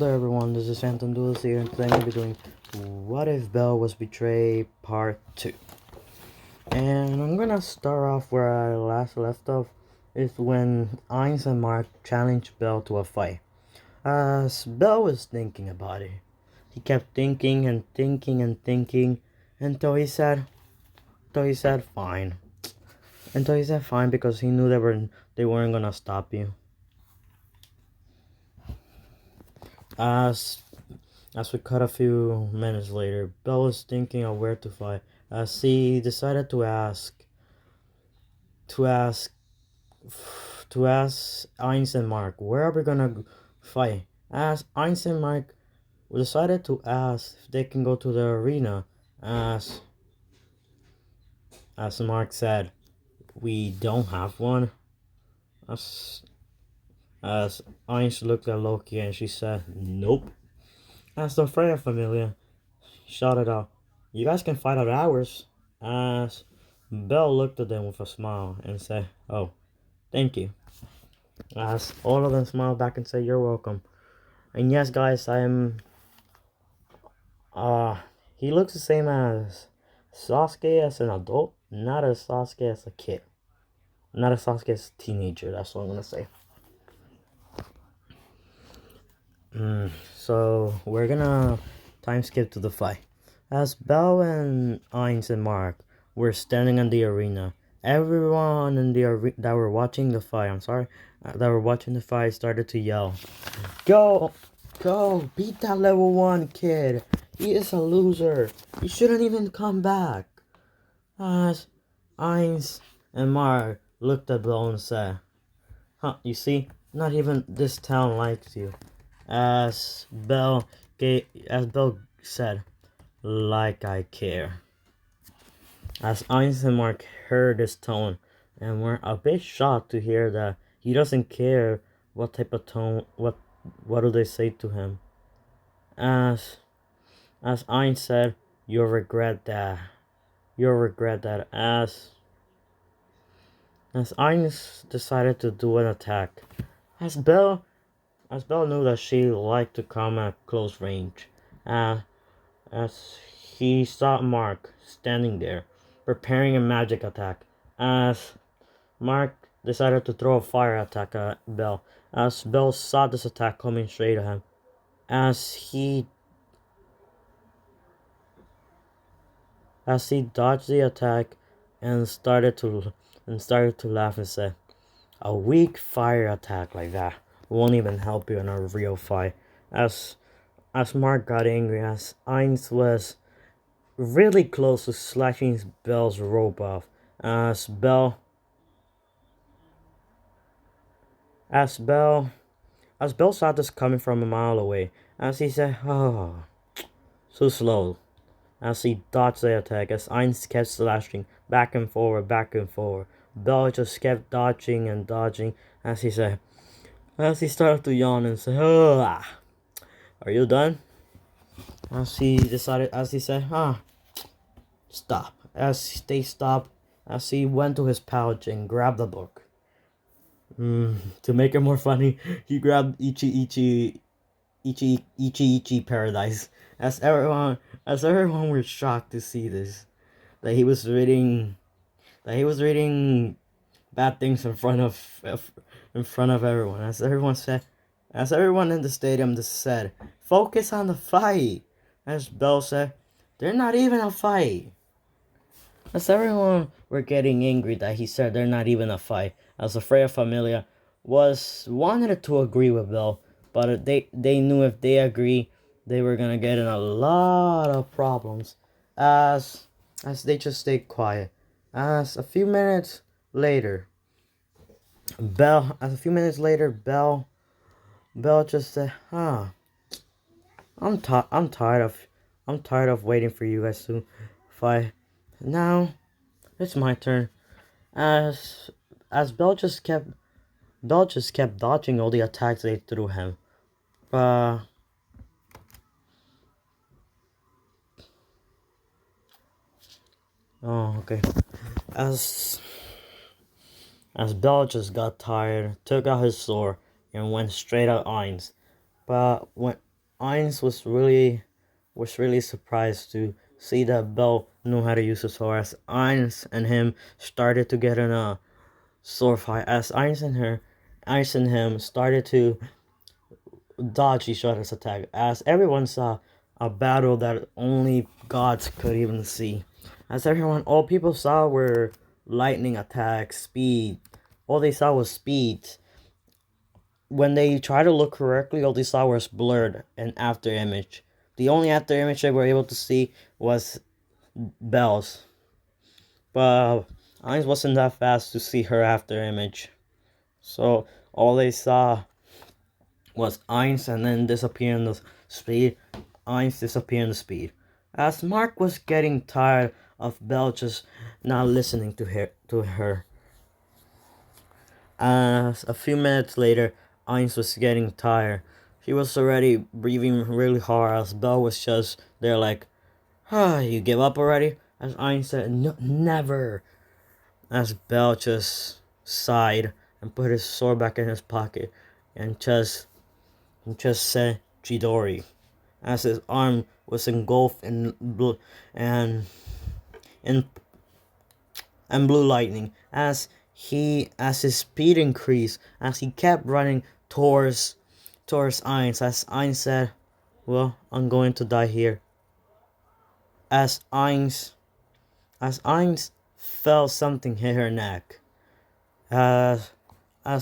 there everyone, this is Phantom Duelist here, and today I'm going to be doing What If Belle Was Betrayed Part 2. And I'm going to start off where I last left off, is when Ainz and Mark challenged Belle to a fight. As Belle was thinking about it, he kept thinking and thinking and thinking until he said fine. Until he said fine because he knew they weren't going to stop you. As we cut a few minutes later, Belle was thinking of where to fight. As he decided to ask Ainz and Mark, where are we gonna fight? As Ainz and Mark decided to ask if they can go to the arena, as Mark said, we don't have one. As Ainz looked at Loki and she said, nope. As the Freya familia shouted out, you guys can fight at ours. As Belle looked at them with a smile and said, oh, thank you. As all of them smiled back and said, you're welcome. And yes, guys, I am... he looks the same as Sasuke as an adult, not as Sasuke as a kid. Not as Sasuke as a teenager, that's what I'm gonna say. So, we're gonna time skip to the fight. As Belle and Ainz and Mark were standing in the arena, everyone in the that were watching the fight, started to yell, Go! Go! Beat that level 1 kid! He is a loser! He shouldn't even come back! As Ainz and Mark looked at Belle and said, huh, you see? Not even this town likes you. As Belle said, like I care. As Ainz and Mark heard his tone and were a bit shocked to hear that he doesn't care what type of tone, what do they say to him. As Ainz said, you'll regret that. As Ainz decided to do an attack. As Belle knew that she liked to come at close range. As he saw Mark standing there, preparing a magic attack. As Mark decided to throw a fire attack at Belle. As Belle saw this attack coming straight at him. As he dodged the attack and started to laugh and said, a weak fire attack like that won't even help you in a real fight. As Mark got angry, as Ainz was really close to slashing Belle's robe off. As Belle saw this coming from a mile away, as he said, oh, so slow. As he dodged the attack, as Ainz kept slashing back and forward. Belle just kept dodging and dodging, as he started to yawn and say, oh, are you done? As he said, stop. As they stopped, as he went to his pouch and grabbed the book. To make it more funny, he grabbed Ichi Paradise. As everyone were shocked to see this, that he was reading bad things in front of everyone. As everyone in the stadium just said, focus on the fight. As Belle said, they're not even a fight. As everyone were getting angry that he said they're not even a fight, as the Freya familia wanted to agree with Belle, but they knew if they agree, they were gonna get in a lot of problems. As they just stayed quiet. As a few minutes later, Belle just said, I'm tired of waiting for you guys to fight. Now it's my turn. As Belle just kept dodging all the attacks they threw him. Oh, okay. As Belle just got tired, took out his sword and went straight at Ainz. But Ainz was really surprised to see that Belle knew how to use the sword. As Ainz and him started to get in a sword fight, as Ainz and him started to dodge each other's attack, as everyone saw a battle that only gods could even see. All people saw were lightning attacks, speed. All they saw was speed. When they tried to look correctly, all they saw was blurred and after image. The only after image they were able to see was Belle's. But Ainz wasn't that fast to see her after image. So all they saw was Ainz and then disappear in the speed. Ainz disappear in the speed. As Mark was getting tired of Belle just not listening to her. As a few minutes later, Ainz was getting tired. She was already breathing really hard as Belle was just there like, you give up already? As Ainz said, no, never. As Belle just sighed and put his sword back in his pocket and just said Chidori. As his arm was engulfed in blue and blue lightning, as his speed increased, as he kept running towards Ainz, as Ainz said, well, I'm going to die here. As Ainz felt something hit her neck. As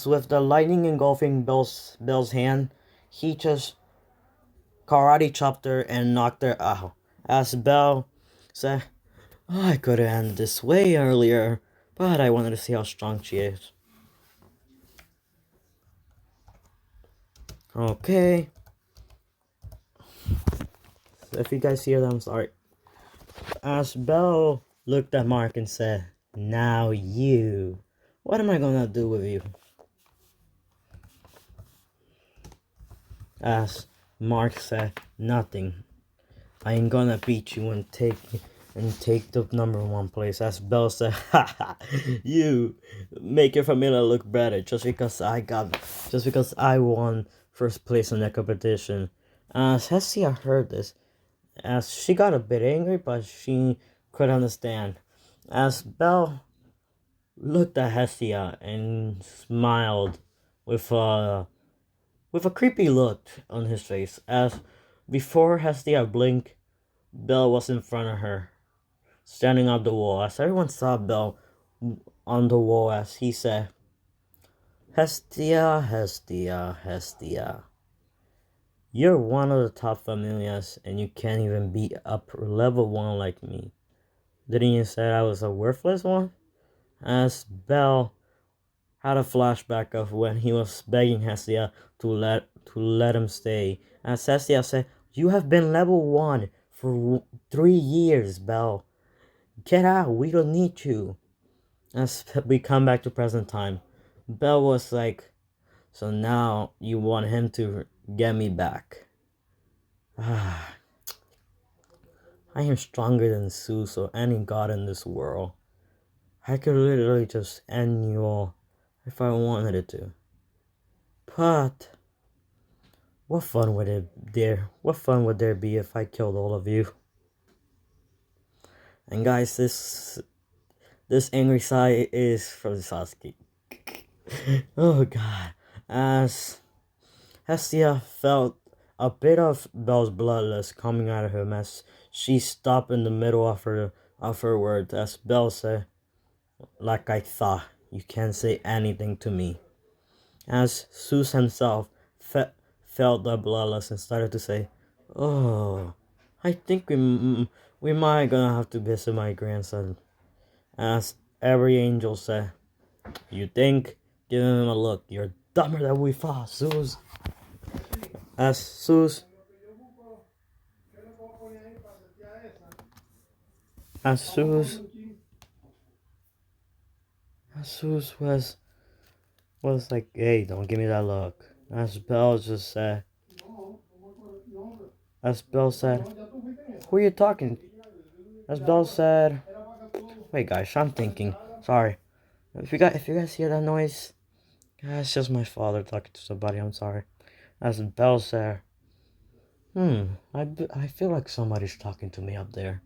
with the lightning engulfing Belle's hand, he just karate chopped her and knocked her out. As Belle said, I could have ended this way earlier, but I wanted to see how strong she is. Okay. So if you guys hear that, I'm sorry. As Belle looked at Mark and said, now you. What am I gonna do with you? As Mark said, nothing. I ain't gonna beat you and take the #1 place. As Belle said, haha, you make your family look better just because I won first place in that competition. As Hestia heard this, as she got a bit angry, but she could understand. As Belle looked at Hestia and smiled with a creepy look on his face. As before Hestia blinked, Belle was in front of her, standing on the wall. As everyone saw Belle on the wall, as he said, Hestia, Hestia, Hestia. You're one of the top familias, and you can't even beat up level 1 like me. Didn't you say I was a worthless one? As Belle had a flashback of when he was begging Hestia to let him stay. As Hestia said, you have been level 1 for 3 years, Belle. Get out, we don't need you. As we come back to present time, Belle was like, so now you want him to get me back. I am stronger than Zeus or any god in this world. I could literally just end you all if I wanted it to. But what fun would there be if I killed all of you? And guys, this angry sigh is from Sasuke. Oh god. As Hestia felt a bit of Belle's bloodlust coming out of him as she stopped in the middle of her words. As Belle said, like I thought, you can't say anything to me. As Zeus himself felt the bloodlust and started to say, oh, I think we might gonna have to visit my grandson. As every angel said, you think? Give him a look. You're dumber than we thought, Zeus. As Zeus was like, hey, don't give me that look. As Belle said, who are you talking? As Belle said, wait guys, I'm thinking. Sorry. If you guys hear that noise, it's just my father talking to somebody, I'm sorry. As Belle said, I feel like somebody's talking to me up there.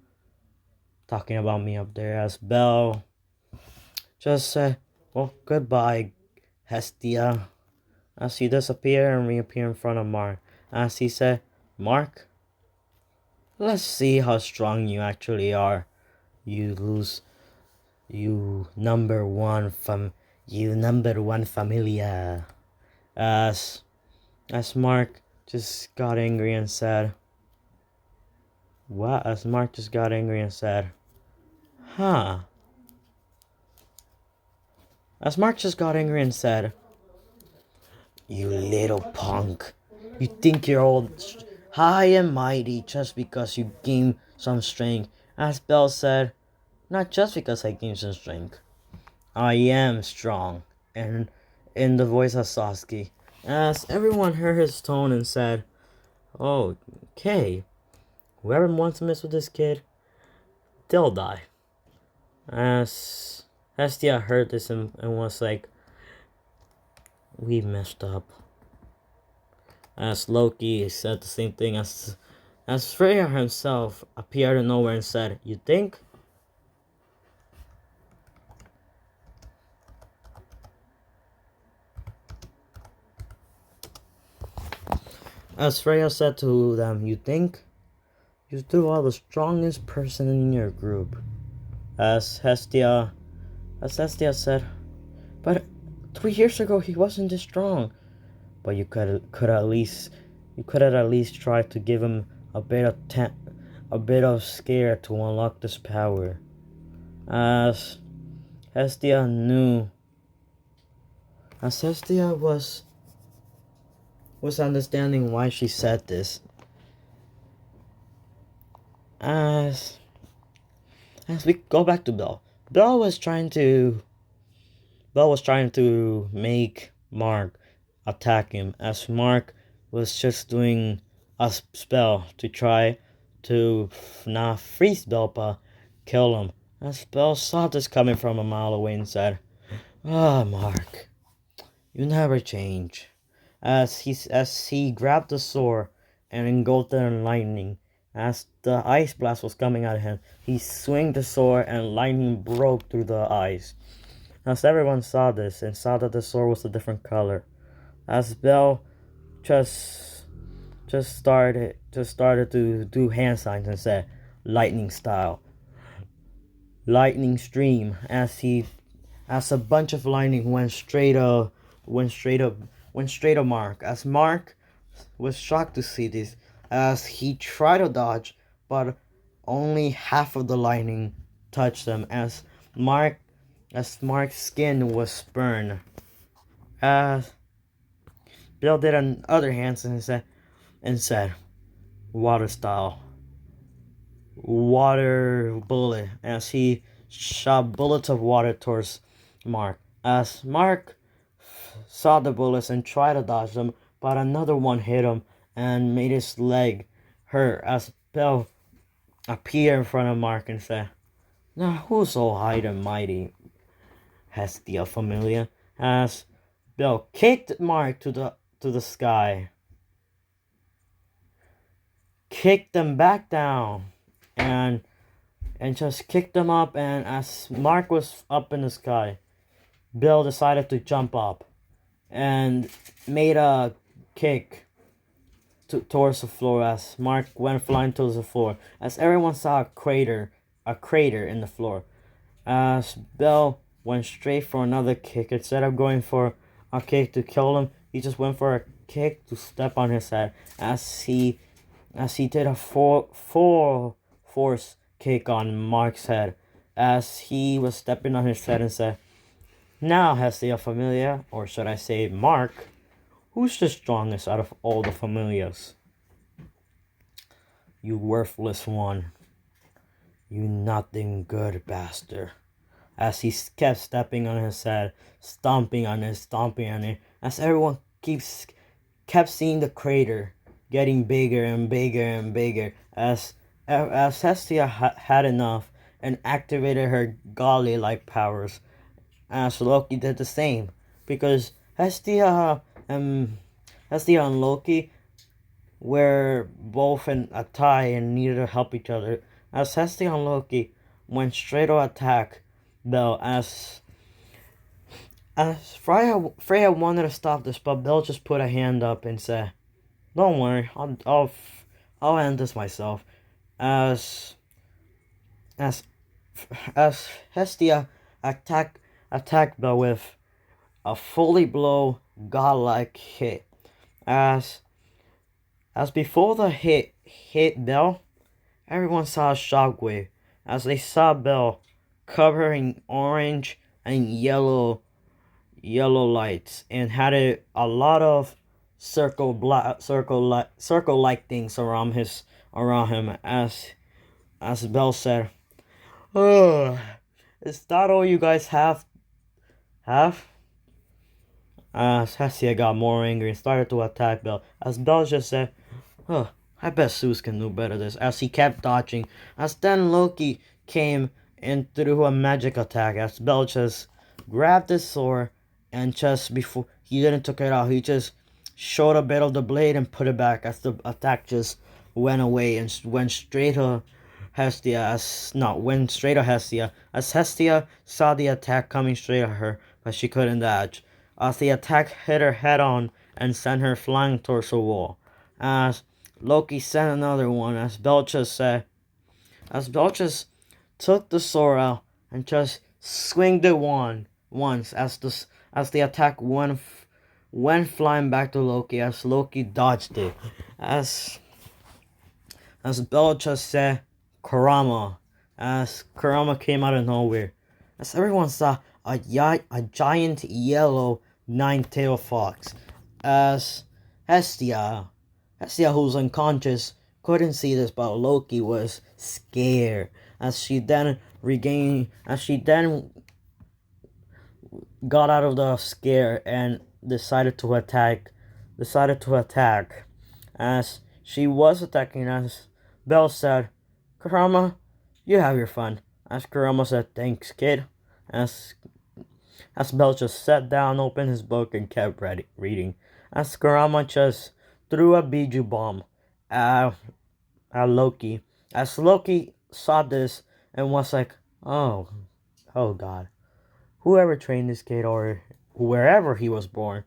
Talking about me up there as Bell just said, well, goodbye, Hestia. As he disappeared and reappeared in front of Mark. As he said, Mark, let's see how strong you actually are. You lose, you number one familia. As as Mark just got angry and said, what? As Mark just got angry and said, huh? As Mark just got angry and said, you little punk. You think you're all high and mighty just because you gain some strength. As Bell said, not just because I gained some strength. I am strong. And in the voice of Sasuke. As everyone heard his tone and said, oh, okay. Whoever wants to mess with this kid, they'll die. As Hestia heard this and was like, we messed up. As Loki said the same thing as Freya himself appeared out of nowhere and said, you think? As Freya said to them, you think? You two are the strongest person in your group. As Hestia said, but 3 years ago he wasn't this strong. But you could at least try to give him a bit of scare to unlock this power. As Hestia was understanding why she said this. As we go back to Bell. Bell was trying to make Mark attack him, as Mark was just doing a spell to try to not freeze Bell but kill him. As Bell saw this coming from a mile away and said, Mark, you never change. As he grabbed the sword and engulfed it in lightning. As the ice blast was coming at him, he swung the sword and lightning broke through the ice. As everyone saw this and saw that the sword was a different color. As Bell just started to do hand signs and said, lightning style. Lightning stream as a bunch of lightning went straight up Mark. As Mark was shocked to see this, as he tried to dodge, but only half of the lightning touched him. As Mark's skin was burned. As Bill did another hand and said, water style. Water bullet, as he shot bullets of water towards Mark. As Mark saw the bullets and tried to dodge them, but another one hit him and made his leg hurt. As Bell appeared in front of Mark and said, now who's so high and mighty? Hestia familia. As Bell kicked Mark to the sky, kicked them back down, and just kicked them up. And as Mark was up in the sky, Bill decided to jump up and made a kick towards the floor. As Mark went flying towards the floor, as everyone saw a crater in the floor. As Bill went straight for another kick, instead of going for a kick to kill him, he just went for a kick to step on his head. As he did a full force kick on Mark's head, as he was stepping on his head and said, now Hestia familia, or should I say Mark, who's the strongest out of all the familias? You worthless one. You nothing good bastard. As he kept stepping on his head, stomping on it, as everyone kept seeing the crater getting bigger and bigger and bigger, as Hestia had enough and activated her godly-like powers, as Loki did the same, because Hestia and Loki were both in a tie and needed to help each other. As Hestia and Loki went straight to attack Belle, as Freya wanted to stop this, but Belle just put a hand up and said, "Don't worry, I'll end this myself." As as as Hestia attacked Belle with a fully blow godlike hit. As before the hit Belle, everyone saw a shockwave as they saw Belle covering orange and yellow lights and had a lot of circle like things around him as Belle said, "Oh, is that all you guys have?" As Hestia got more angry and started to attack Belle, as Belle just said, "Oh, I bet Zeus can do better this," as he kept dodging. As then Loki came and threw a magic attack, as Belle just grabbed his sword and just before he didn't took it out, he just showed a bit of the blade and put it back as the attack just went away and went straight to Hestia as Hestia saw the attack coming straight at her, but she couldn't dodge. As the attack hit her head on and sent her flying towards the wall. As Loki sent another one, as Belle just took the sword out and just swinged it once as the attack went flying back to Loki as Loki dodged it. As Belle just said, "Kurama," as Kurama came out of nowhere. As everyone saw a giant yellow nine-tailed fox. As Hestia, who's unconscious, couldn't see this, but Loki was scared. As she then got out of the scare and decided to attack. As she was attacking, as Belle said, "Kurama, you have your fun." As Kurama said, "Thanks, kid." As Belle just sat down, opened his book, and kept reading. As Kurama just threw a Biju bomb at Loki. As Loki saw this and was like, oh God. Whoever trained this kid or wherever he was born,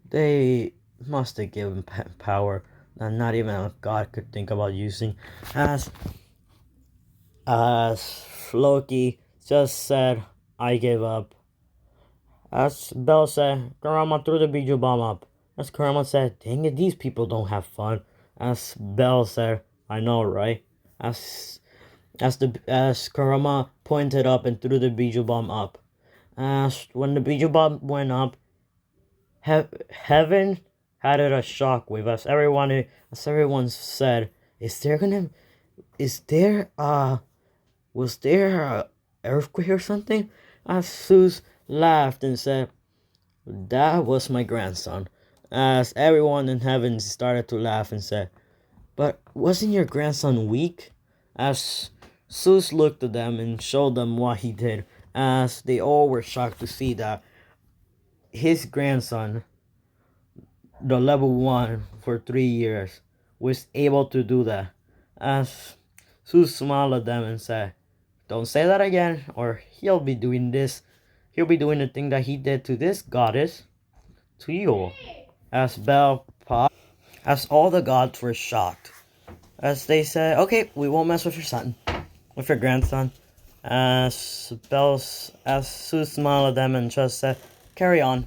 they must have given power that not even a god could think about using. As Loki just said, "I give up." As Belle said, Kurama threw the Biju bomb up. As Kurama said, "Dang it, these people don't have fun." As Belle said, "I know, right?" As Kurama pointed up and threw the Biju bomb up. As when the Biju bomb went up, heaven had it a shockwave. As everyone said, was there a earthquake or something?" As Zeus laughed and said, "That was my grandson." As everyone in heaven started to laugh and said, "But wasn't your grandson weak?" As Zeus looked at them and showed them what he did, as they all were shocked to see that his grandson, the level 1 for 3 years, was able to do that. As Zeus smiled at them and said, "Don't say that again, or he'll be doing this. He'll be doing the thing that he did to this goddess, to you." As Belle popped, as all the gods were shocked, as they said, "Okay, we won't mess with your son, with your grandson." As Zeus smiled at them and just said, "Carry on."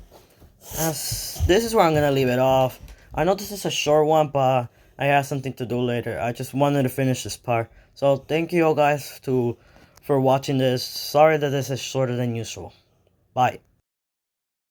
As this is where I'm gonna leave it off. I know this is a short one, but I have something to do later. I just wanted to finish this part. So thank you all guys for watching this. Sorry that this is shorter than usual. Bye.